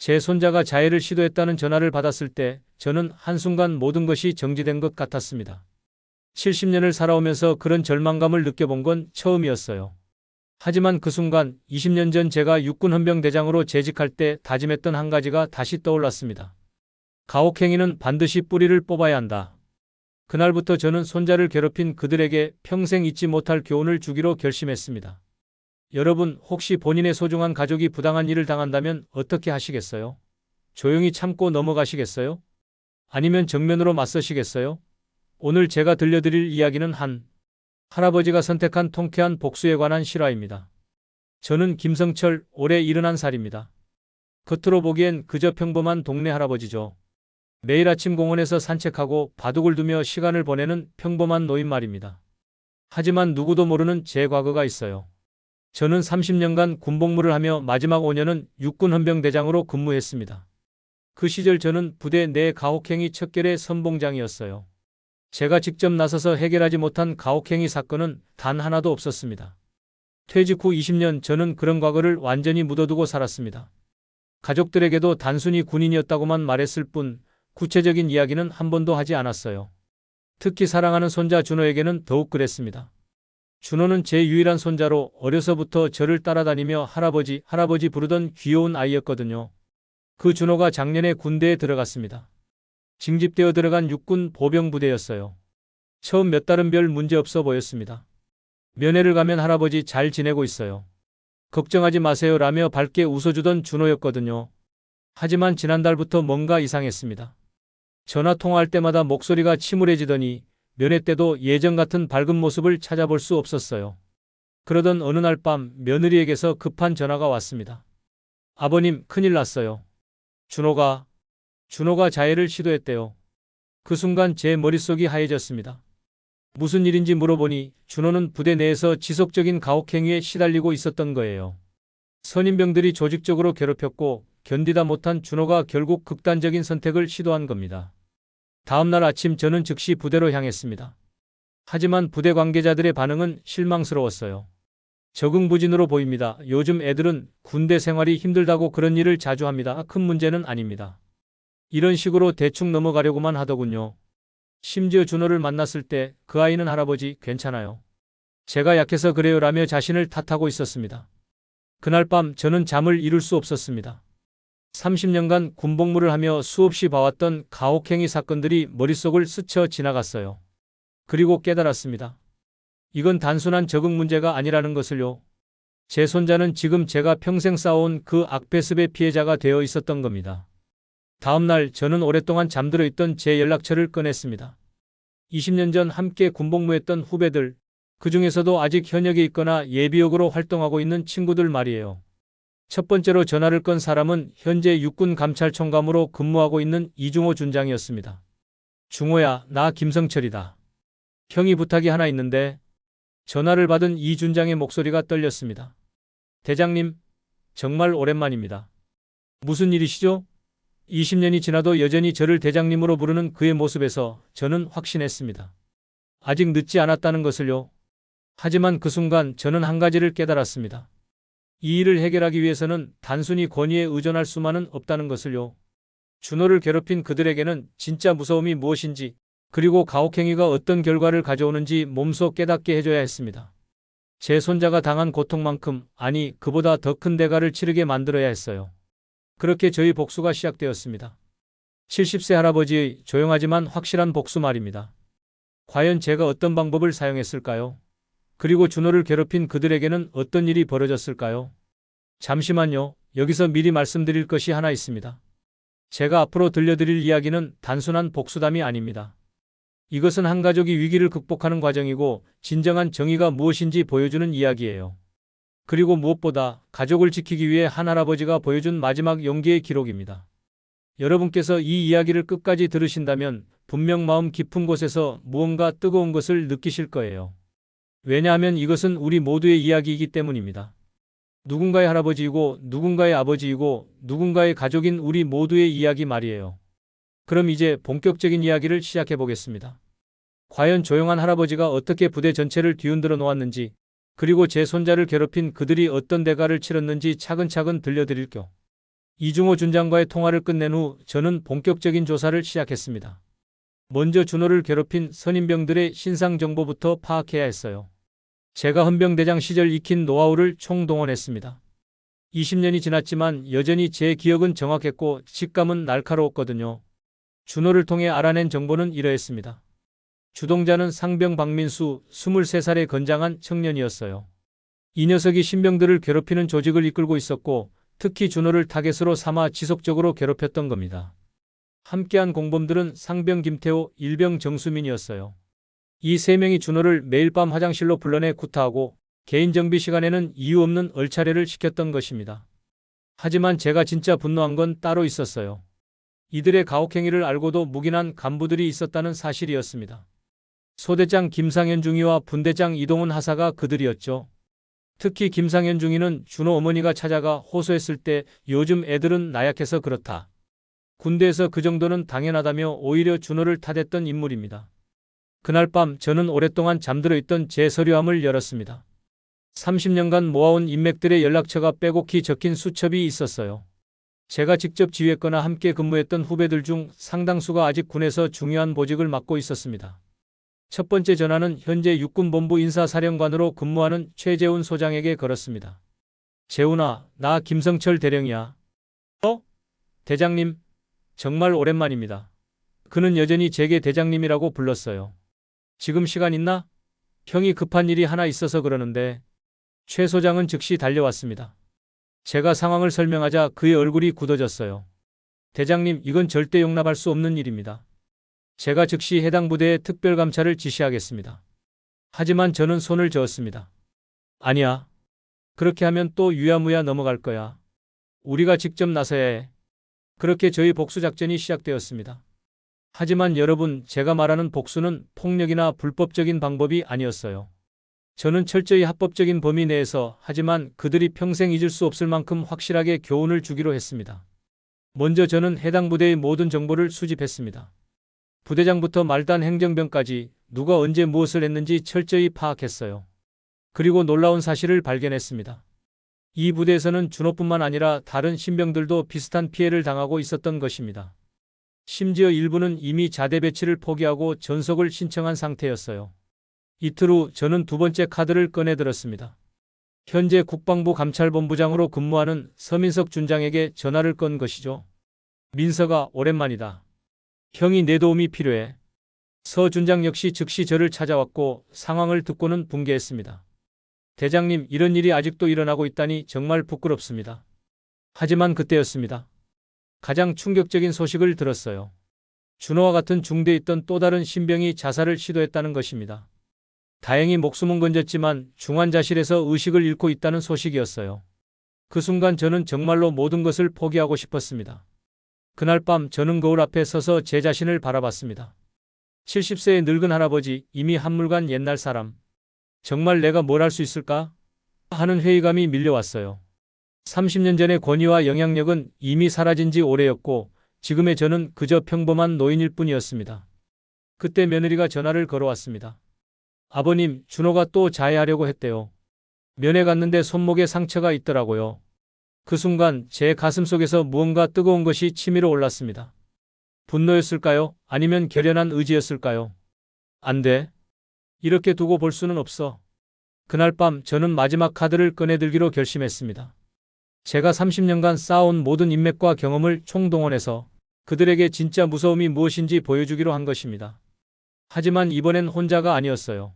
제 손자가 자해를 시도했다는 전화를 받았을 때 저는 한순간 모든 것이 정지된 것 같았습니다. 70년을 살아오면서 그런 절망감을 느껴본 건 처음이었어요. 하지만 그 순간 20년 전 제가 육군 헌병대장으로 재직할 때 다짐했던 한 가지가 다시 떠올랐습니다. 가혹행위는 반드시 뿌리를 뽑아야 한다. 그날부터 저는 손자를 괴롭힌 그들에게 평생 잊지 못할 교훈을 주기로 결심했습니다. 여러분, 혹시 본인의 소중한 가족이 부당한 일을 당한다면 어떻게 하시겠어요? 조용히 참고 넘어가시겠어요? 아니면 정면으로 맞서시겠어요? 오늘 제가 들려드릴 이야기는 한 할아버지가 선택한 통쾌한 복수에 관한 실화입니다. 저는 김성철, 올해 71살입니다. 겉으로 보기엔 그저 평범한 동네 할아버지죠. 매일 아침 공원에서 산책하고 바둑을 두며 시간을 보내는 평범한 노인 말입니다. 하지만 누구도 모르는 제 과거가 있어요. 저는 30년간 군복무를 하며 마지막 5년은 육군 헌병대장으로 근무했습니다. 그 시절 저는 부대 내 가혹행위 척결의 선봉장이었어요. 제가 직접 나서서 해결하지 못한 가혹행위 사건은 단 하나도 없었습니다. 퇴직 후 20년 저는 그런 과거를 완전히 묻어두고 살았습니다. 가족들에게도 단순히 군인이었다고만 말했을 뿐 구체적인 이야기는 한 번도 하지 않았어요. 특히 사랑하는 손자 준호에게는 더욱 그랬습니다. 준호는 제 유일한 손자로 어려서부터 저를 따라다니며 할아버지, 할아버지 부르던 귀여운 아이였거든요. 그 준호가 작년에 군대에 들어갔습니다. 징집되어 들어간 육군 보병부대였어요. 처음 몇 달은 별 문제 없어 보였습니다. 면회를 가면 할아버지 잘 지내고 있어요. 걱정하지 마세요 라며 밝게 웃어주던 준호였거든요. 하지만 지난달부터 뭔가 이상했습니다. 전화 통화할 때마다 목소리가 침울해지더니 면회 때도 예전 같은 밝은 모습을 찾아볼 수 없었어요. 그러던 어느 날 밤 며느리에게서 급한 전화가 왔습니다. 아버님, 큰일 났어요. 준호가 자해를 시도했대요. 그 순간 제 머릿속이 하얘졌습니다. 무슨 일인지 물어보니 준호는 부대 내에서 지속적인 가혹행위에 시달리고 있었던 거예요. 선임병들이 조직적으로 괴롭혔고 견디다 못한 준호가 결국 극단적인 선택을 시도한 겁니다. 다음 날 아침 저는 즉시 부대로 향했습니다. 하지만 부대 관계자들의 반응은 실망스러웠어요. 적응부진으로 보입니다. 요즘 애들은 군대 생활이 힘들다고 그런 일을 자주 합니다. 큰 문제는 아닙니다. 이런 식으로 대충 넘어가려고만 하더군요. 심지어 준호를 만났을 때 그 아이는 할아버지 괜찮아요. 제가 약해서 그래요 라며 자신을 탓하고 있었습니다. 그날 밤 저는 잠을 이룰 수 없었습니다. 30년간 군복무를 하며 수없이 봐왔던 가혹행위 사건들이 머릿속을 스쳐 지나갔어요. 그리고 깨달았습니다. 이건 단순한 적응 문제가 아니라는 것을요. 제 손자는 지금 제가 평생 쌓아온 그 악배습의 피해자가 되어 있었던 겁니다. 다음 날 저는 오랫동안 잠들어 있던 제 연락처를 꺼냈습니다. 20년 전 함께 군복무했던 후배들, 그 중에서도 아직 현역에 있거나 예비역으로 활동하고 있는 친구들 말이에요. 첫 번째로 전화를 건 사람은 현재 육군감찰총감으로 근무하고 있는 이중호 준장이었습니다. 중호야, 나 김성철이다. 형이 부탁이 하나 있는데. 전화를 받은 이 준장의 목소리가 떨렸습니다. 대장님, 정말 오랜만입니다. 무슨 일이시죠? 20년이 지나도 여전히 저를 대장님으로 부르는 그의 모습에서 저는 확신했습니다. 아직 늦지 않았다는 것을요. 하지만 그 순간 저는 한 가지를 깨달았습니다. 이 일을 해결하기 위해서는 단순히 권위에 의존할 수만은 없다는 것을요. 준호를 괴롭힌 그들에게는 진짜 무서움이 무엇인지, 그리고 가혹행위가 어떤 결과를 가져오는지 몸소 깨닫게 해줘야 했습니다. 제 손자가 당한 고통만큼, 아니 그보다 더 큰 대가를 치르게 만들어야 했어요. 그렇게 저희 복수가 시작되었습니다. 70세 할아버지의 조용하지만 확실한 복수 말입니다. 과연 제가 어떤 방법을 사용했을까요? 그리고 준호를 괴롭힌 그들에게는 어떤 일이 벌어졌을까요? 잠시만요. 여기서 미리 말씀드릴 것이 하나 있습니다. 제가 앞으로 들려드릴 이야기는 단순한 복수담이 아닙니다. 이것은 한 가족이 위기를 극복하는 과정이고 진정한 정의가 무엇인지 보여주는 이야기예요. 그리고 무엇보다 가족을 지키기 위해 한 할아버지가 보여준 마지막 용기의 기록입니다. 여러분께서 이 이야기를 끝까지 들으신다면 분명 마음 깊은 곳에서 무언가 뜨거운 것을 느끼실 거예요. 왜냐하면 이것은 우리 모두의 이야기이기 때문입니다. 누군가의 할아버지이고 누군가의 아버지이고 누군가의 가족인 우리 모두의 이야기 말이에요. 그럼 이제 본격적인 이야기를 시작해 보겠습니다. 과연 조용한 할아버지가 어떻게 부대 전체를 뒤흔들어 놓았는지, 그리고 제 손자를 괴롭힌 그들이 어떤 대가를 치렀는지 차근차근 들려드릴게요. 이중호 준장과의 통화를 끝낸 후 저는 본격적인 조사를 시작했습니다. 먼저 준호를 괴롭힌 선임병들의 신상 정보부터 파악해야 했어요. 제가 헌병대장 시절 익힌 노하우를 총동원했습니다. 20년이 지났지만 여전히 제 기억은 정확했고 직감은 날카로웠거든요. 준호를 통해 알아낸 정보는 이러했습니다. 주동자는 상병 박민수 23살의 건장한 청년이었어요. 이 녀석이 신병들을 괴롭히는 조직을 이끌고 있었고 특히 준호를 타겟으로 삼아 지속적으로 괴롭혔던 겁니다. 함께한 공범들은 상병 김태호, 일병 정수민이었어요. 이 세 명이 준호를 매일 밤 화장실로 불러내 구타하고 개인 정비 시간에는 이유 없는 얼차례를 시켰던 것입니다. 하지만 제가 진짜 분노한 건 따로 있었어요. 이들의 가혹행위를 알고도 묵인한 간부들이 있었다는 사실이었습니다. 소대장 김상현 중위와 분대장 이동훈 하사가 그들이었죠. 특히 김상현 중위는 준호 어머니가 찾아가 호소했을 때 요즘 애들은 나약해서 그렇다. 군대에서 그 정도는 당연하다며 오히려 준호를 탓했던 인물입니다. 그날 밤 저는 오랫동안 잠들어 있던 제 서류함을 열었습니다. 30년간 모아온 인맥들의 연락처가 빼곡히 적힌 수첩이 있었어요. 제가 직접 지휘했거나 함께 근무했던 후배들 중 상당수가 아직 군에서 중요한 보직을 맡고 있었습니다. 첫 번째 전화는 현재 육군본부 인사사령관으로 근무하는 최재훈 소장에게 걸었습니다. 재훈아, 나 김성철 대령이야. 대장님, 정말 오랜만입니다. 그는 여전히 제게 대장님이라고 불렀어요. 지금 시간 있나? 형이 급한 일이 하나 있어서 그러는데. 최 소장은 즉시 달려왔습니다. 제가 상황을 설명하자 그의 얼굴이 굳어졌어요. 대장님, 이건 절대 용납할 수 없는 일입니다. 제가 즉시 해당 부대에 특별감찰을 지시하겠습니다. 하지만 저는 손을 저었습니다. 아니야. 그렇게 하면 또 유야무야 넘어갈 거야. 우리가 직접 나서야 해. 그렇게 저희 복수작전이 시작되었습니다. 하지만 여러분, 제가 말하는 복수는 폭력이나 불법적인 방법이 아니었어요. 저는 철저히 합법적인 범위 내에서 하지만 그들이 평생 잊을 수 없을 만큼 확실하게 교훈을 주기로 했습니다. 먼저 저는 해당 부대의 모든 정보를 수집했습니다. 부대장부터 말단 행정병까지 누가 언제 무엇을 했는지 철저히 파악했어요. 그리고 놀라운 사실을 발견했습니다. 이 부대에서는 준호뿐만 아니라 다른 신병들도 비슷한 피해를 당하고 있었던 것입니다. 심지어 일부는 이미 자대 배치를 포기하고 전속을 신청한 상태였어요. 이틀 후 저는 두 번째 카드를 꺼내들었습니다. 현재 국방부 감찰본부장으로 근무하는 서민석 준장에게 전화를 건 것이죠. 민석아, 오랜만이다. 형이 내 도움이 필요해. 서 준장 역시 즉시 저를 찾아왔고 상황을 듣고는 붕괴했습니다. 대장님, 이런 일이 아직도 일어나고 있다니 정말 부끄럽습니다. 하지만 그때였습니다. 가장 충격적인 소식을 들었어요. 준호와 같은 중대에 있던 또 다른 신병이 자살을 시도했다는 것입니다. 다행히 목숨은 건졌지만 중환자실에서 의식을 잃고 있다는 소식이었어요. 그 순간 저는 정말로 모든 것을 포기하고 싶었습니다. 그날 밤 저는 거울 앞에 서서 제 자신을 바라봤습니다. 70세의 늙은 할아버지, 이미 한물간 옛날 사람. 정말 내가 뭘 할 수 있을까? 하는 회의감이 밀려왔어요. 30년 전의 권위와 영향력은 이미 사라진 지 오래였고 지금의 저는 그저 평범한 노인일 뿐이었습니다. 그때 며느리가 전화를 걸어왔습니다. 아버님, 준호가 또 자해하려고 했대요. 면회 갔는데 손목에 상처가 있더라고요. 그 순간 제 가슴속에서 무언가 뜨거운 것이 치밀어 올랐습니다. 분노였을까요? 아니면 결연한 의지였을까요? 안 돼. 이렇게 두고 볼 수는 없어. 그날 밤 저는 마지막 카드를 꺼내들기로 결심했습니다. 제가 30년간 쌓아온 모든 인맥과 경험을 총동원해서 그들에게 진짜 무서움이 무엇인지 보여주기로 한 것입니다. 하지만 이번엔 혼자가 아니었어요.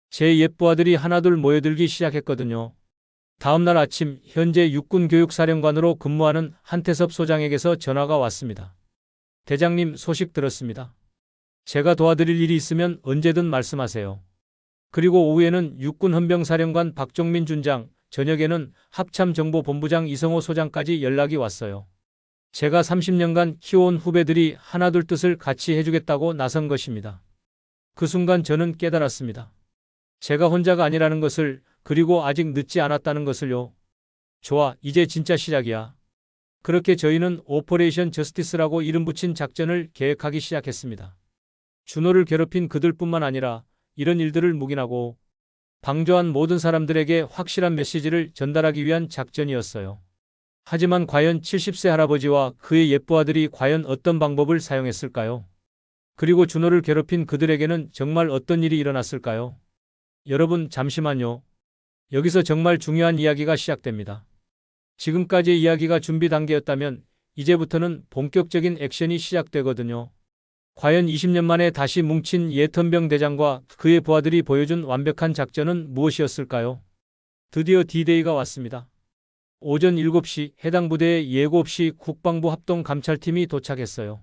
제 예부아들이 하나둘 모여들기 시작했거든요. 다음 날 아침 현재 육군교육사령관으로 근무하는 한태섭 소장에게서 전화가 왔습니다. 대장님, 소식 들었습니다. 제가 도와드릴 일이 있으면 언제든 말씀하세요. 그리고 오후에는 육군헌병사령관 박종민 준장, 저녁에는 합참정보본부장 이성호 소장까지 연락이 왔어요. 제가 30년간 키워온 후배들이 하나둘 뜻을 같이 해주겠다고 나선 것입니다. 그 순간 저는 깨달았습니다. 제가 혼자가 아니라는 것을, 그리고 아직 늦지 않았다는 것을요. 좋아, 이제 진짜 시작이야. 그렇게 저희는 오퍼레이션 저스티스라고 이름 붙인 작전을 계획하기 시작했습니다. 준호를 괴롭힌 그들뿐만 아니라 이런 일들을 묵인하고 방조한 모든 사람들에게 확실한 메시지를 전달하기 위한 작전이었어요. 하지만 과연 70세 할아버지와 그의 예부아들이 과연 어떤 방법을 사용했을까요? 그리고 준호를 괴롭힌 그들에게는 정말 어떤 일이 일어났을까요? 여러분, 잠시만요. 여기서 정말 중요한 이야기가 시작됩니다. 지금까지의 이야기가 준비 단계였다면 이제부터는 본격적인 액션이 시작되거든요. 과연 20년 만에 다시 뭉친 예턴병 대장과 그의 부하들이 보여준 완벽한 작전은 무엇이었을까요? 드디어 D-Day가 왔습니다. 오전 7시 해당 부대의 예고 없이 국방부 합동감찰팀이 도착했어요.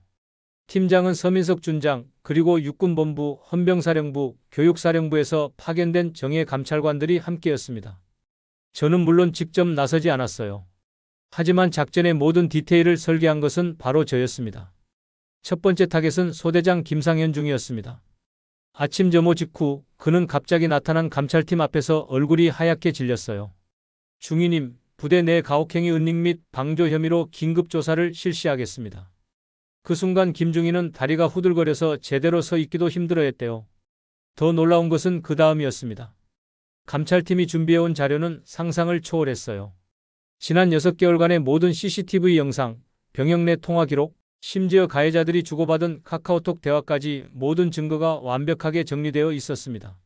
팀장은 서민석 준장, 그리고 육군본부, 헌병사령부, 교육사령부에서 파견된 정예 감찰관들이 함께였습니다. 저는 물론 직접 나서지 않았어요. 하지만 작전의 모든 디테일을 설계한 것은 바로 저였습니다. 첫 번째 타겟은 소대장 김상현 중이었습니다. 아침 점호 직후 그는 갑자기 나타난 감찰팀 앞에서 얼굴이 하얗게 질렸어요. 중위님, 부대 내 가혹행위 은닉 및 방조 혐의로 긴급 조사를 실시하겠습니다. 그 순간 김중희는 다리가 후들거려서 제대로 서 있기도 힘들어했대요. 더 놀라운 것은 그 다음이었습니다. 감찰팀이 준비해온 자료는 상상을 초월했어요. 지난 6개월간의 모든 CCTV 영상, 병영 내 통화 기록, 심지어 가해자들이 주고받은 카카오톡 대화까지 모든 증거가 완벽하게 정리되어 있었습니다.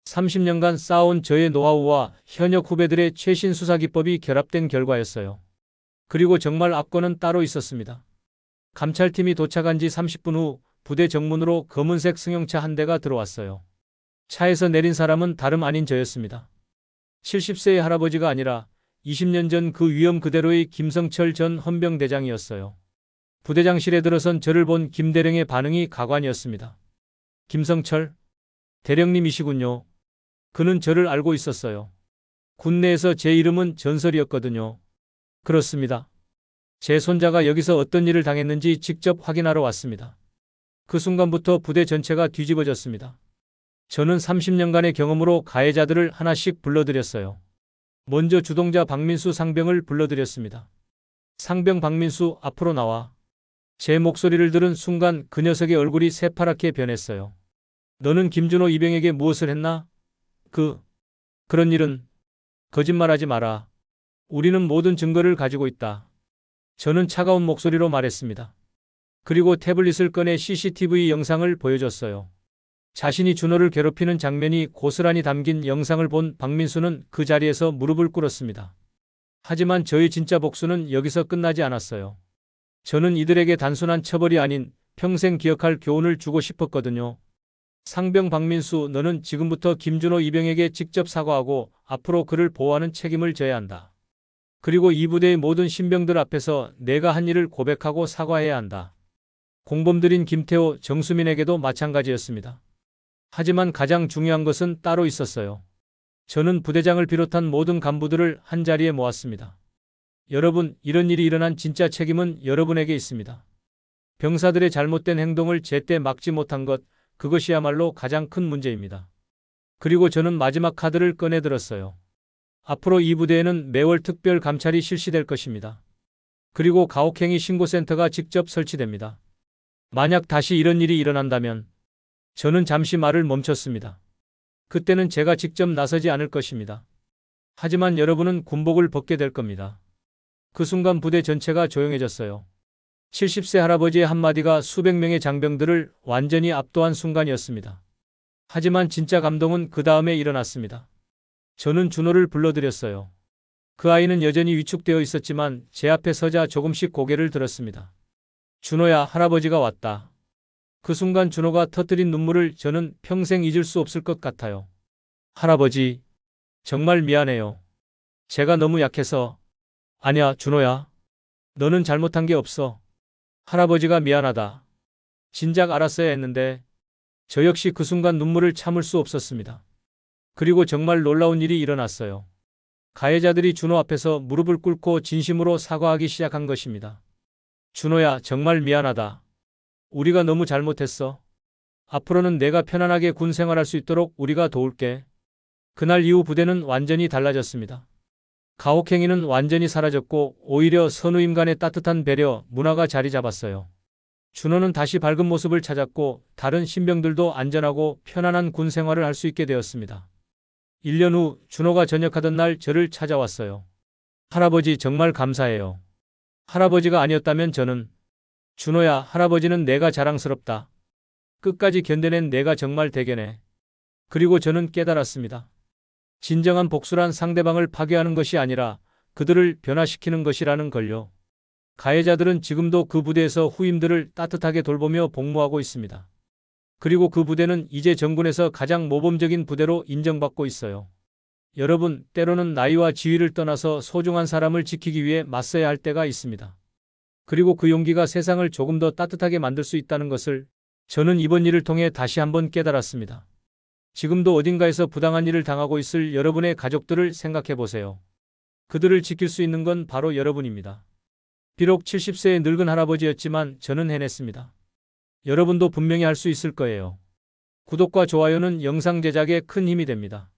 30년간 쌓아온 저의 노하우와 현역 후배들의 최신 수사 기법이 결합된 결과였어요. 그리고 정말 압권은 따로 있었습니다. 감찰팀이 도착한 지 30분 후 부대 정문으로 검은색 승용차 한 대가 들어왔어요. 차에서 내린 사람은 다름 아닌 저였습니다. 70세의 할아버지가 아니라 20년 전 그 위험 그대로의 김성철 전 헌병대장이었어요. 부대장실에 들어선 저를 본 김대령의 반응이 가관이었습니다. 김성철? 대령님이시군요. 그는 저를 알고 있었어요. 군내에서 제 이름은 전설이었거든요. 그렇습니다. 제 손자가 여기서 어떤 일을 당했는지 직접 확인하러 왔습니다. 그 순간부터 부대 전체가 뒤집어졌습니다. 저는 30년간의 경험으로 가해자들을 하나씩 불러들였어요. 먼저 주동자 박민수 상병을 불러들였습니다. 상병 박민수, 앞으로 나와. 제 목소리를 들은 순간 그 녀석의 얼굴이 새파랗게 변했어요. 너는 김준호 이병에게 무엇을 했나? 그런 일은. 거짓말하지 마라. 우리는 모든 증거를 가지고 있다. 저는 차가운 목소리로 말했습니다. 그리고 태블릿을 꺼내 CCTV 영상을 보여줬어요. 자신이 준호를 괴롭히는 장면이 고스란히 담긴 영상을 본 박민수는 그 자리에서 무릎을 꿇었습니다. 하지만 저의 진짜 복수는 여기서 끝나지 않았어요. 저는 이들에게 단순한 처벌이 아닌 평생 기억할 교훈을 주고 싶었거든요. 상병 박민수, 너는 지금부터 김준호 이병에게 직접 사과하고 앞으로 그를 보호하는 책임을 져야 한다. 그리고 이 부대의 모든 신병들 앞에서 내가 한 일을 고백하고 사과해야 한다. 공범들인 김태호, 정수민에게도 마찬가지였습니다. 하지만 가장 중요한 것은 따로 있었어요. 저는 부대장을 비롯한 모든 간부들을 한자리에 모았습니다. 여러분, 이런 일이 일어난 진짜 책임은 여러분에게 있습니다. 병사들의 잘못된 행동을 제때 막지 못한 것, 그것이야말로 가장 큰 문제입니다. 그리고 저는 마지막 카드를 꺼내들었어요. 앞으로 이 부대에는 매월 특별 감찰이 실시될 것입니다. 그리고 가혹행위 신고센터가 직접 설치됩니다. 만약 다시 이런 일이 일어난다면 저는 잠시 말을 멈췄습니다. 그때는 제가 직접 나서지 않을 것입니다. 하지만 여러분은 군복을 벗게 될 겁니다. 그 순간 부대 전체가 조용해졌어요. 70세 할아버지의 한마디가 수백 명의 장병들을 완전히 압도한 순간이었습니다. 하지만 진짜 감동은 그 다음에 일어났습니다. 저는 준호를 불러들였어요. 그 아이는 여전히 위축되어 있었지만 제 앞에 서자 조금씩 고개를 들었습니다. 준호야, 할아버지가 왔다. 그 순간 준호가 터뜨린 눈물을 저는 평생 잊을 수 없을 것 같아요. 할아버지, 정말 미안해요. 제가 너무 약해서. 아니야, 준호야. 너는 잘못한 게 없어. 할아버지가 미안하다. 진작 알았어야 했는데. 저 역시 그 순간 눈물을 참을 수 없었습니다. 그리고 정말 놀라운 일이 일어났어요. 가해자들이 준호 앞에서 무릎을 꿇고 진심으로 사과하기 시작한 것입니다. 준호야, 정말 미안하다. 우리가 너무 잘못했어. 앞으로는 내가 편안하게 군 생활할 수 있도록 우리가 도울게. 그날 이후 부대는 완전히 달라졌습니다. 가혹행위는 완전히 사라졌고 오히려 선우임 간의 따뜻한 배려, 문화가 자리 잡았어요. 준호는 다시 밝은 모습을 찾았고 다른 신병들도 안전하고 편안한 군 생활을 할 수 있게 되었습니다. 1년 후 준호가 전역하던 날 저를 찾아왔어요. 할아버지 정말 감사해요. 할아버지가 아니었다면 저는 준호야, 할아버지는 내가 자랑스럽다. 끝까지 견뎌낸 내가 정말 대견해. 그리고 저는 깨달았습니다. 진정한 복수란 상대방을 파괴하는 것이 아니라 그들을 변화시키는 것이라는 걸요. 가해자들은 지금도 그 부대에서 후임들을 따뜻하게 돌보며 복무하고 있습니다. 그리고 그 부대는 이제 정군에서 가장 모범적인 부대로 인정받고 있어요. 여러분, 때로는 나이와 지위를 떠나서 소중한 사람을 지키기 위해 맞서야 할 때가 있습니다. 그리고 그 용기가 세상을 조금 더 따뜻하게 만들 수 있다는 것을 저는 이번 일을 통해 다시 한번 깨달았습니다. 지금도 어딘가에서 부당한 일을 당하고 있을 여러분의 가족들을 생각해 보세요. 그들을 지킬 수 있는 건 바로 여러분입니다. 비록 70세의 늙은 할아버지였지만 저는 해냈습니다. 여러분도 분명히 할 수 있을 거예요. 구독과 좋아요는 영상 제작에 큰 힘이 됩니다.